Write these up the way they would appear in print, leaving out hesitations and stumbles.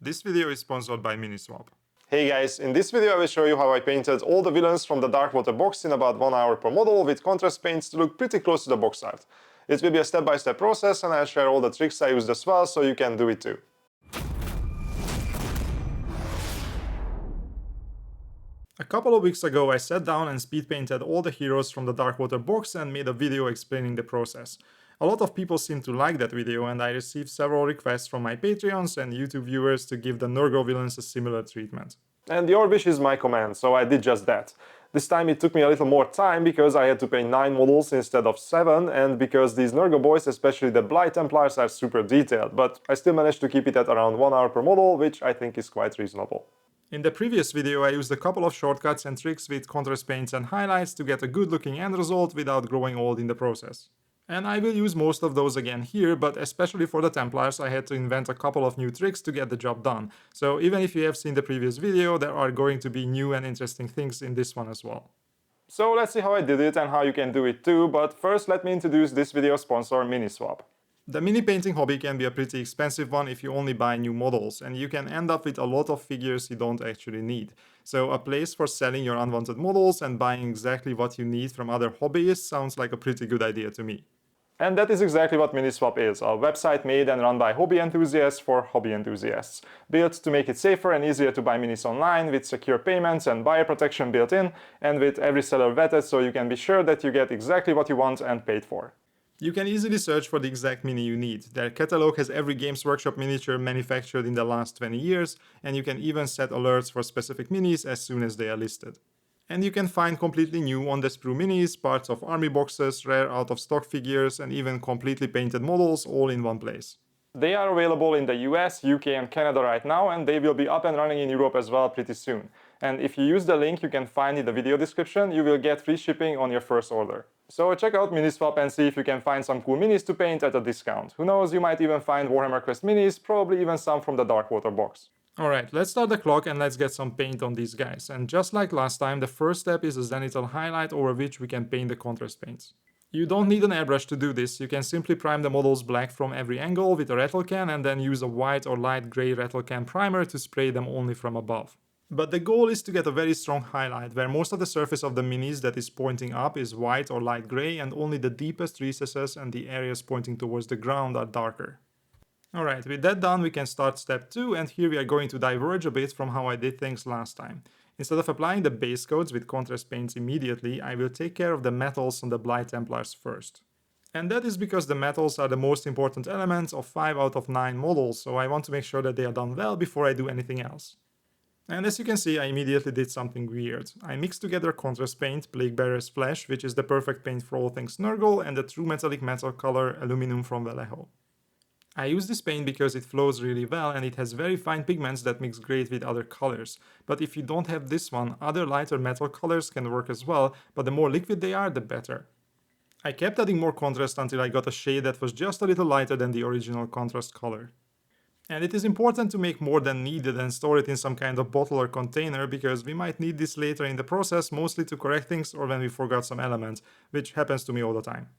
This video is sponsored by Miniswap. Hey guys, in this video I will show you how I painted all the villains from the Darkwater box in about 1 hour per model with contrast paints to look pretty close to the box art. It will be a step-by-step process and I'll share all the tricks I used as well so you can do it too. A couple of weeks ago I sat down and speed painted all the heroes from the Darkwater box and made a video explaining the process. A lot of people seem to like that video and I received several requests from my Patreons and YouTube viewers to give the Nurgle villains a similar treatment. And your wish is my command, so I did just that. This time it took me a little more time because I had to paint 9 models instead of 7 and because these Nurgle boys, especially the Blight Templars, are super detailed, but I still managed to keep it at around 1 hour per model, which I think is quite reasonable. In the previous video I used a couple of shortcuts and tricks with contrast paints and highlights to get a good looking end result without growing old in the process. And I will use most of those again here, but especially for the Templars I had to invent a couple of new tricks to get the job done. So even if you have seen the previous video, there are going to be new and interesting things in this one as well. So let's see how I did it and how you can do it too, but first let me introduce this video sponsor, Miniswap. The mini painting hobby can be a pretty expensive one if you only buy new models, and you can end up with a lot of figures you don't actually need. So a place for selling your unwanted models and buying exactly what you need from other hobbyists sounds like a pretty good idea to me. And that is exactly what Miniswap is, a website made and run by hobby enthusiasts for hobby enthusiasts. Built to make it safer and easier to buy minis online, with secure payments and buyer protection built in, and with every seller vetted so you can be sure that you get exactly what you want and paid for. You can easily search for the exact mini you need. Their catalog has every Games Workshop miniature manufactured in the last 20 years, and you can even set alerts for specific minis as soon as they are listed. And you can find completely new on-the-sprue minis, parts of army boxes, rare out-of-stock figures, and even completely painted models all in one place. They are available in the US, UK and Canada right now, and they will be up and running in Europe as well pretty soon. And if you use the link you can find in the video description, you will get free shipping on your first order. So check out Miniswap and see if you can find some cool minis to paint at a discount. Who knows, you might even find Warhammer Quest minis, probably even some from the Darkwater box. Alright, let's start the clock and let's get some paint on these guys. And just like last time, the first step is a Zenithal Highlight over which we can paint the contrast paints. You don't need an airbrush to do this, you can simply prime the models black from every angle with a rattle can and then use a white or light grey rattle can primer to spray them only from above. But the goal is to get a very strong highlight, where most of the surface of the minis that is pointing up is white or light grey and only the deepest recesses and the areas pointing towards the ground are darker. Alright, with that done we can start step 2 and here we are going to diverge a bit from how I did things last time. Instead of applying the base coats with contrast paints immediately, I will take care of the metals on the Blight Templars first. And that is because the metals are the most important elements of 5 out of 9 models, so I want to make sure that they are done well before I do anything else. And as you can see, I immediately did something weird. I mixed together contrast paint, Plaguebearer's Flesh, which is the perfect paint for all things Nurgle, and the true metallic metal color, Aluminum from Vallejo. I use this paint because it flows really well and it has very fine pigments that mix great with other colors. But if you don't have this one, other lighter metal colors can work as well, but the more liquid they are, the better. I kept adding more contrast until I got a shade that was just a little lighter than the original contrast color. And it is important to make more than needed and store it in some kind of bottle or container because we might need this later in the process, mostly to correct things or when we forgot some element, which happens to me all the time.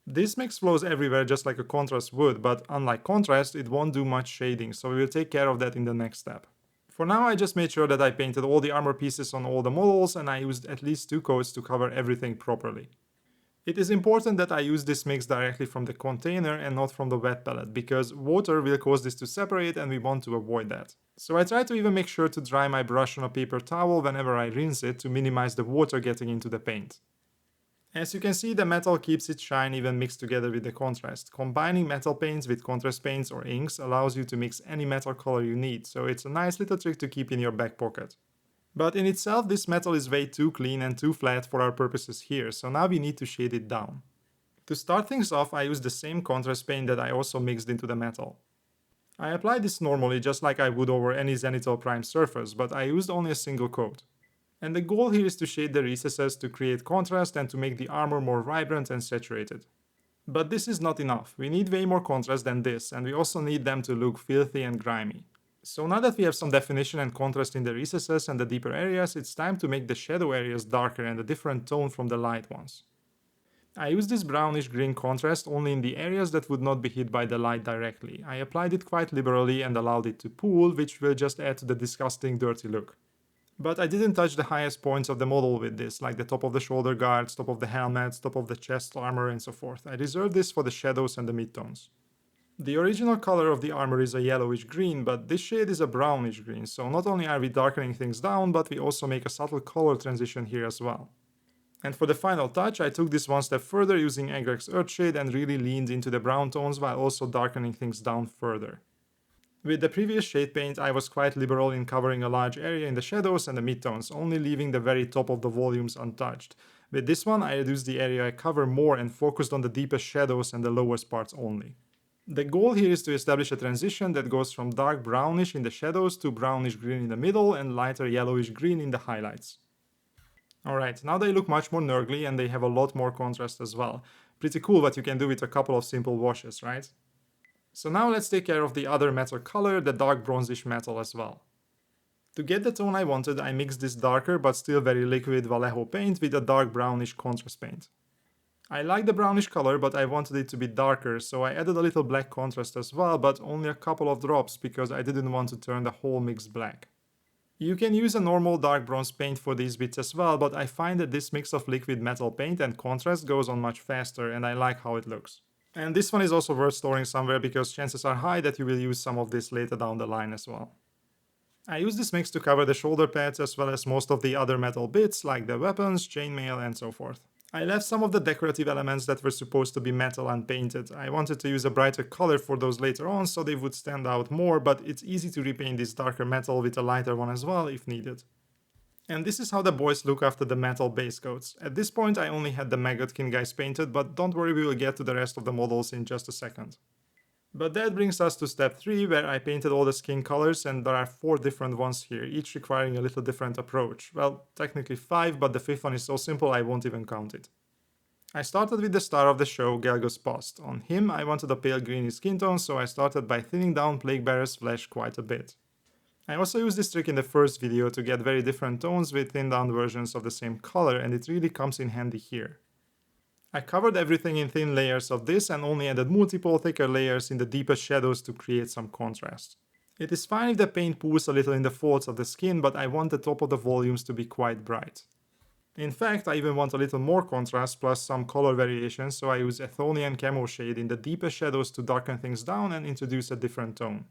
This mix flows everywhere just like a contrast would, but unlike contrast, it won't do much shading, so we will take care of that in the next step. For now I just made sure that I painted all the armor pieces on all the models and I used at least 2 coats to cover everything properly. It is important that I use this mix directly from the container and not from the wet palette, because water will cause this to separate and we want to avoid that. So I try to even make sure to dry my brush on a paper towel whenever I rinse it to minimize the water getting into the paint. As you can see, the metal keeps its shine even mixed together with the contrast. Combining metal paints with contrast paints or inks allows you to mix any metal color you need, so it's a nice little trick to keep in your back pocket. But in itself, this metal is way too clean and too flat for our purposes here, so now we need to shade it down. To start things off, I used the same contrast paint that I also mixed into the metal. I applied this normally just like I would over any Zenithal Prime surface, but I used only a single coat. And the goal here is to shade the recesses to create contrast and to make the armor more vibrant and saturated. But this is not enough, we need way more contrast than this, and we also need them to look filthy and grimy. So now that we have some definition and contrast in the recesses and the deeper areas, it's time to make the shadow areas darker and a different tone from the light ones. I used this brownish green contrast only in the areas that would not be hit by the light directly. I applied it quite liberally and allowed it to pool, which will just add to the disgusting dirty look. But I didn't touch the highest points of the model with this, like the top of the shoulder guards, top of the helmets, top of the chest armor and so forth. I reserved this for the shadows and the midtones. The original color of the armor is a yellowish green, but this shade is a brownish green, so not only are we darkening things down, but we also make a subtle color transition here as well. And for the final touch, I took this one step further using Egreg's Earthshade and really leaned into the brown tones while also darkening things down further. With the previous shade paint, I was quite liberal in covering a large area in the shadows and the midtones, only leaving the very top of the volumes untouched. With this one, I reduced the area I cover more and focused on the deepest shadows and the lowest parts only. The goal here is to establish a transition that goes from dark brownish in the shadows to brownish green in the middle and lighter yellowish green in the highlights. Alright, now they look much more Nurgly and they have a lot more contrast as well. Pretty cool what you can do with a couple of simple washes, right? So now let's take care of the other metal color, the dark bronzish metal as well. To get the tone I wanted, I mixed this darker but still very liquid Vallejo paint with a dark brownish contrast paint. I like the brownish color, but I wanted it to be darker, so I added a little black contrast as well, but only a couple of drops because I didn't want to turn the whole mix black. You can use a normal dark bronze paint for these bits as well, but I find that this mix of liquid metal paint and contrast goes on much faster and I like how it looks. And this one is also worth storing somewhere because chances are high that you will use some of this later down the line as well. I use this mix to cover the shoulder pads as well as most of the other metal bits like the weapons, chainmail and so forth. I left some of the decorative elements that were supposed to be metal unpainted. I wanted to use a brighter color for those later on so they would stand out more, but it's easy to repaint this darker metal with a lighter one as well if needed. And this is how the boys look after the metal base coats. At this point I only had the Magotkin guys painted, but don't worry, we will get to the rest of the models in just a second. But that brings us to step 3, where I painted all the skin colors, and there are 4 different ones here, each requiring a little different approach. Well, technically 5, but the 5th one is so simple I won't even count it. I started with the star of the show, Gelgo's bust. On him I wanted a pale greeny skin tone, so I started by thinning down Plaguebearer's flesh quite a bit. I also used this trick in the first video to get very different tones with thinned down versions of the same color, and it really comes in handy here. I covered everything in thin layers of this and only added multiple thicker layers in the deepest shadows to create some contrast. It is fine if the paint pools a little in the folds of the skin, but I want the top of the volumes to be quite bright. In fact, I even want a little more contrast plus some color variation, so I use Athonian Camo Shade in the deepest shadows to darken things down and introduce a different tone.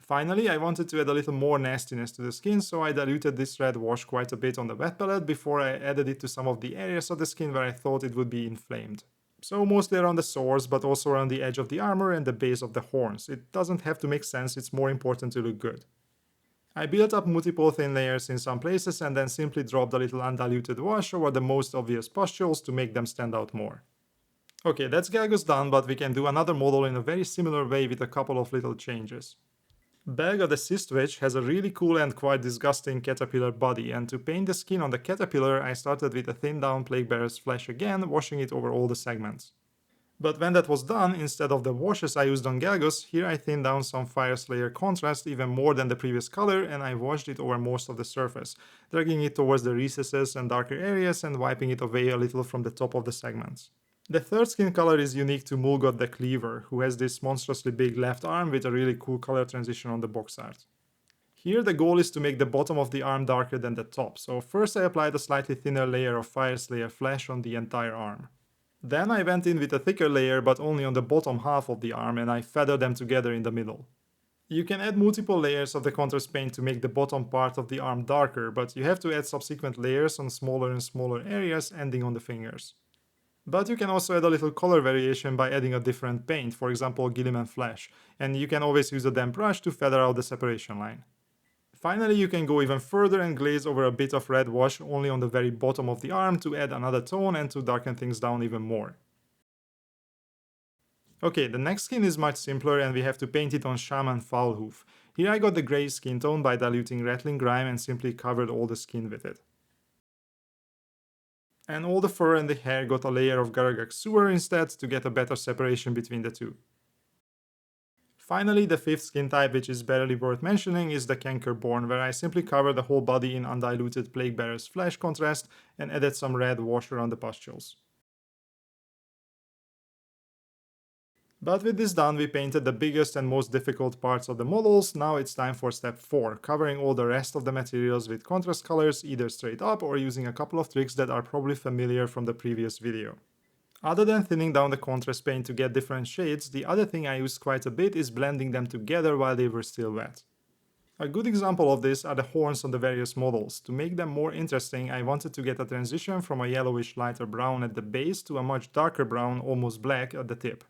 Finally, I wanted to add a little more nastiness to the skin, so I diluted this red wash quite a bit on the wet palette before I added it to some of the areas of the skin where I thought it would be inflamed. So mostly around the sores, but also around the edge of the armor and the base of the horns. It doesn't have to make sense, it's more important to look good. I built up multiple thin layers in some places and then simply dropped a little undiluted wash over the most obvious pustules to make them stand out more. Okay, that's Gelgo's done, but we can do another model in a very similar way with a couple of little changes. Belga the Cyst Witch has a really cool and quite disgusting caterpillar body, and to paint the skin on the caterpillar I started with a thinned down Plaguebearer's flesh again, washing it over all the segments. But when that was done, instead of the washes I used on Gelgo's, here I thinned down some Fire Slayer contrast even more than the previous color, and I washed it over most of the surface, dragging it towards the recesses and darker areas and wiping it away a little from the top of the segments. The third skin color is unique to Mulgot the Cleaver, who has this monstrously big left arm with a really cool color transition on the box art. Here the goal is to make the bottom of the arm darker than the top, so first I applied a slightly thinner layer of Fire Slayer flesh on the entire arm. Then I went in with a thicker layer but only on the bottom half of the arm, and I feathered them together in the middle. You can add multiple layers of the contrast paint to make the bottom part of the arm darker, but you have to add subsequent layers on smaller and smaller areas ending on the fingers. But you can also add a little color variation by adding a different paint, for example Gilliman Flash, and you can always use a damp brush to feather out the separation line. Finally, you can go even further and glaze over a bit of red wash only on the very bottom of the arm to add another tone and to darken things down even more. Okay, the next skin is much simpler and we have to paint it on Shaman Foulhoof. Here I got the grey skin tone by diluting Rattling Grime and simply covered all the skin with it. And all the fur and the hair got a layer of Garagak Sewer instead to get a better separation between the two. Finally, the 5th skin type, which is barely worth mentioning, is the Cankerborn, where I simply covered the whole body in undiluted Plaguebearer's flesh contrast and added some red wash around the pustules. But with this done, we painted the biggest and most difficult parts of the models. Now it's time for step 4, covering all the rest of the materials with contrast colors, either straight up or using a couple of tricks that are probably familiar from the previous video. Other than thinning down the contrast paint to get different shades, the other thing I used quite a bit is blending them together while they were still wet. A good example of this are the horns on the various models. To make them more interesting, I wanted to get a transition from a yellowish lighter brown at the base to a much darker brown, almost black, at the tip.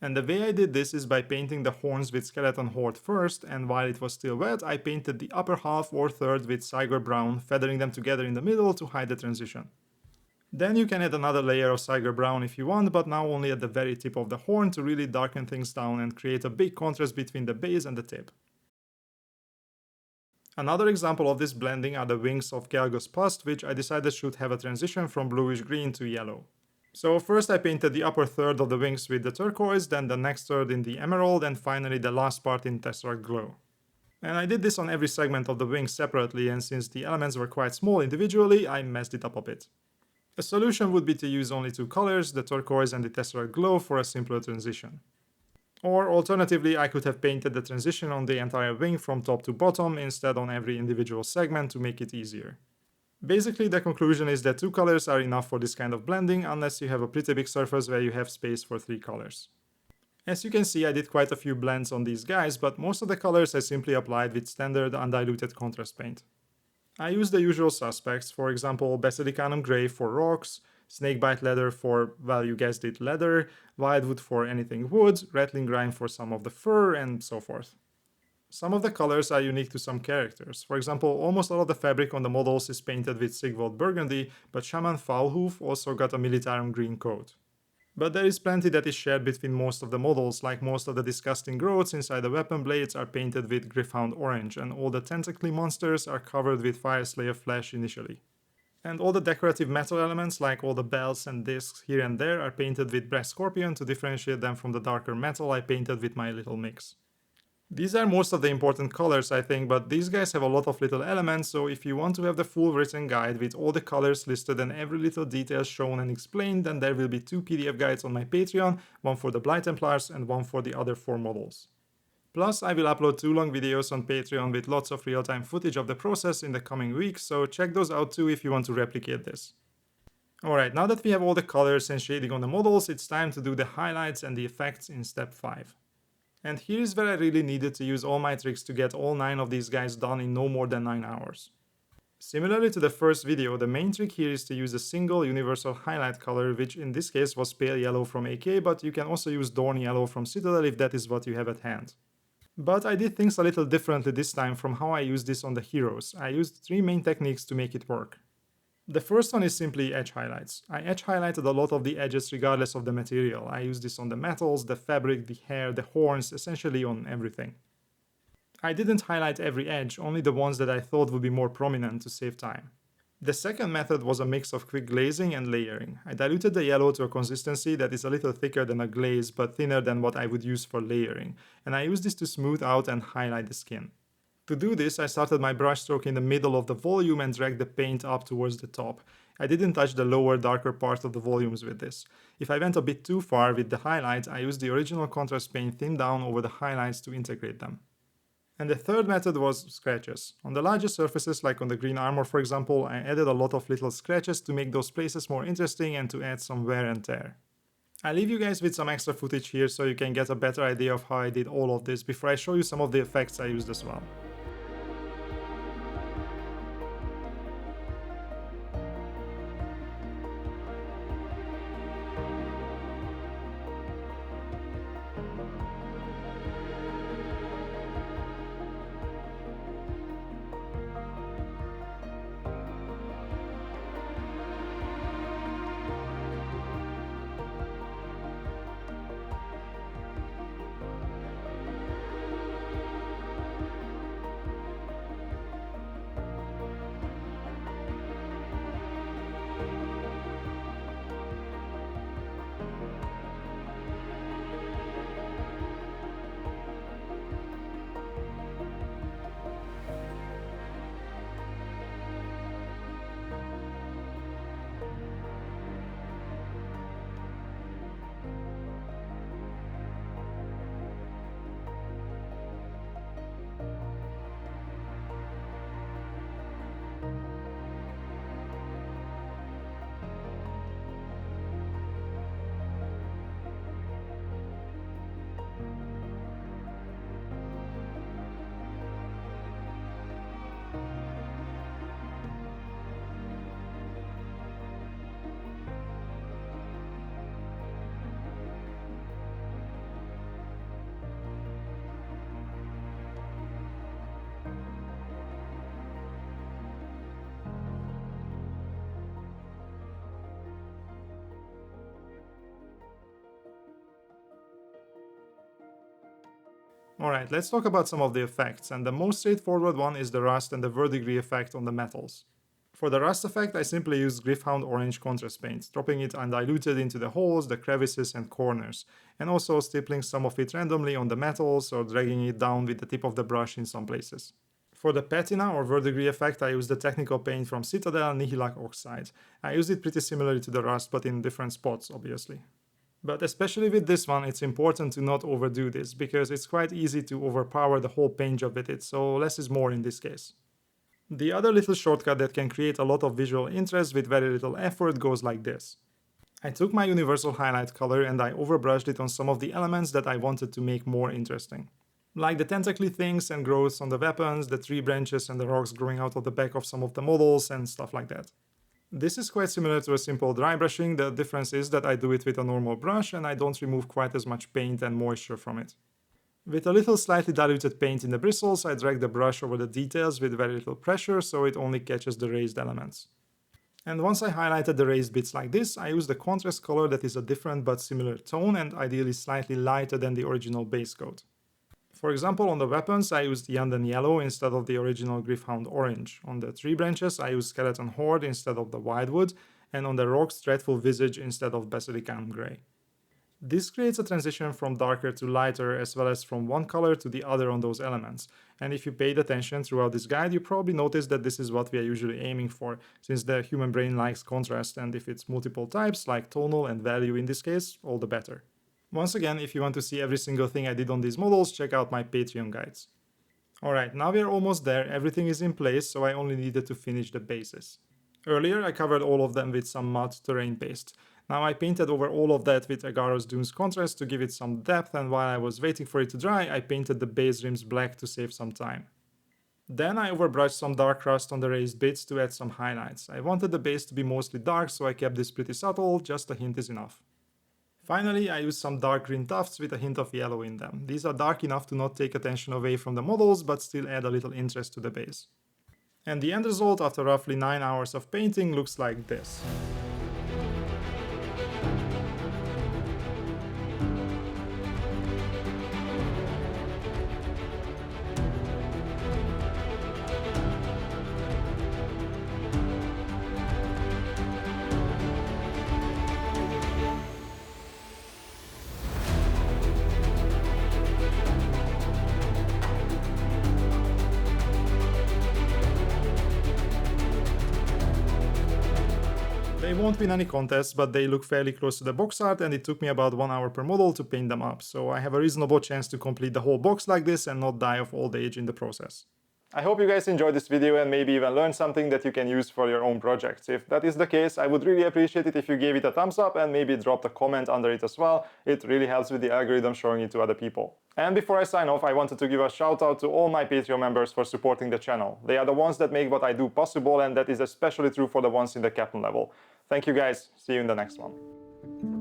And the way I did this is by painting the horns with skeleton horde first, and while it was still wet, I painted the upper half or third with Siger brown, feathering them together in the middle to hide the transition. Then you can add another layer of Siger brown if you want, but now only at the very tip of the horn to really darken things down and create a big contrast between the base and the tip. Another example of this blending are the wings of Gelgo's Pust, which I decided should have a transition from bluish green to yellow. So first I painted the upper third of the wings with the turquoise, then the next third in the emerald, and finally the last part in Tesseract Glow. And I did this on every segment of the wings separately, and since the elements were quite small individually, I messed it up a bit. A solution would be to use only two colors, the turquoise and the Tesseract Glow, for a simpler transition. Or alternatively, I could have painted the transition on the entire wing from top to bottom instead on every individual segment to make it easier. Basically, the conclusion is that two colors are enough for this kind of blending unless you have a pretty big surface where you have space for three colors. As you can see, I did quite a few blends on these guys, but most of the colors I simply applied with standard undiluted contrast paint. I used the usual suspects, for example Basilicanum Grey for rocks, Snakebite Leather for, well, you guessed it, leather, Wildwood for anything wood, Rattling Grime for some of the fur, and so forth. Some of the colors are unique to some characters. For example, almost all of the fabric on the models is painted with Sigvald Burgundy, but Shaman Foulhoof also got a Militarum green coat. But there is plenty that is shared between most of the models, like most of the disgusting growths inside the weapon blades are painted with Gryph-hound orange, and all the tentacly monsters are covered with Fireslayer flesh initially. And all the decorative metal elements, like all the bells and discs here and there, are painted with Brass Scorpion to differentiate them from the darker metal I painted with my little mix. These are most of the important colors, I think, but these guys have a lot of little elements, so if you want to have the full written guide with all the colors listed and every little detail shown and explained, then there will be 2 PDF guides on my Patreon, one for the Blight Templars and one for the other 4 models. Plus, I will upload 2 long videos on Patreon with lots of real-time footage of the process in the coming weeks, so check those out too if you want to replicate this. Alright, now that we have all the colors and shading on the models, it's time to do the highlights and the effects in step 5. And here is where I really needed to use all my tricks to get all 9 of these guys done in no more than 9 hours. Similarly to the first video, the main trick here is to use a single universal highlight color, which in this case was pale yellow from AK, but you can also use Dawn Yellow from Citadel if that is what you have at hand. But I did things a little differently this time from how I used this on the heroes. I used 3 main techniques to make it work. The first one is simply edge highlights. I edge highlighted a lot of the edges regardless of the material. I used this on the metals, the fabric, the hair, the horns, essentially on everything. I didn't highlight every edge, only the ones that I thought would be more prominent to save time. The second method was a mix of quick glazing and layering. I diluted the yellow to a consistency that is a little thicker than a glaze but thinner than what I would use for layering, and I used this to smooth out and highlight the skin. To do this, I started my brushstroke in the middle of the volume and dragged the paint up towards the top. I didn't touch the lower, darker part of the volumes with this. If I went a bit too far with the highlights, I used the original contrast paint thinned down over the highlights to integrate them. And the third method was scratches. On the larger surfaces, like on the green armor for example, I added a lot of little scratches to make those places more interesting and to add some wear and tear. I leave you guys with some extra footage here so you can get a better idea of how I did all of this before I show you some of the effects I used as well. Alright, let's talk about some of the effects, and the most straightforward one is the rust and the verdigris effect on the metals. For the rust effect, I simply used Gryph-hound orange contrast paint, dropping it undiluted into the holes, the crevices and corners, and also stippling some of it randomly on the metals or dragging it down with the tip of the brush in some places. For the patina or verdigris effect, I used the technical paint from Citadel Nihilak Oxide. I used it pretty similarly to the rust, but in different spots, obviously. But especially with this one, it's important to not overdo this, because it's quite easy to overpower the whole paint job with it, so less is more in this case. The other little shortcut that can create a lot of visual interest with very little effort goes like this. I took my universal highlight color and I overbrushed it on some of the elements that I wanted to make more interesting. Like the tentacly things and growths on the weapons, the tree branches and the rocks growing out of the back of some of the models and stuff like that. This is quite similar to a simple dry brushing. The difference is that I do it with a normal brush and I don't remove quite as much paint and moisture from it. With a little slightly diluted paint in the bristles, I drag the brush over the details with very little pressure so it only catches the raised elements. And once I highlighted the raised bits like this, I use the contrast color that is a different but similar tone and ideally slightly lighter than the original base coat. For example, on the weapons I used Yanden Yellow instead of the original Gryph-hound Orange. On the tree branches I used Skeleton Horde instead of the Wildwood, and on the rocks Dreadful Visage instead of Basilican Grey. This creates a transition from darker to lighter as well as from one color to the other on those elements, and if you paid attention throughout this guide you probably noticed that this is what we are usually aiming for, since the human brain likes contrast, and if it's multiple types like tonal and value in this case, all the better. Once again, if you want to see every single thing I did on these models, check out my Patreon guides. Alright, now we are almost there, everything is in place, so I only needed to finish the bases. Earlier I covered all of them with some mud terrain paste. Now I painted over all of that with Agaro's Dunes contrast to give it some depth, and while I was waiting for it to dry, I painted the base rims black to save some time. Then I overbrushed some dark rust on the raised bits to add some highlights. I wanted the base to be mostly dark, so I kept this pretty subtle, just a hint is enough. Finally, I used some dark green tufts with a hint of yellow in them. These are dark enough to not take attention away from the models, but still add a little interest to the base. And the end result after roughly 9 hours of painting looks like this. They won't win any contests, but they look fairly close to the box art, and it took me about 1 hour per model to paint them up, so I have a reasonable chance to complete the whole box like this and not die of old age in the process. I hope you guys enjoyed this video and maybe even learned something that you can use for your own projects. If that is the case, I would really appreciate it if you gave it a thumbs up and maybe dropped a comment under it as well. It really helps with the algorithm showing it to other people. And before I sign off, I wanted to give a shout out to all my Patreon members for supporting the channel. They are the ones that make what I do possible, and that is especially true for the ones in the captain level. Thank you guys, see you in the next one.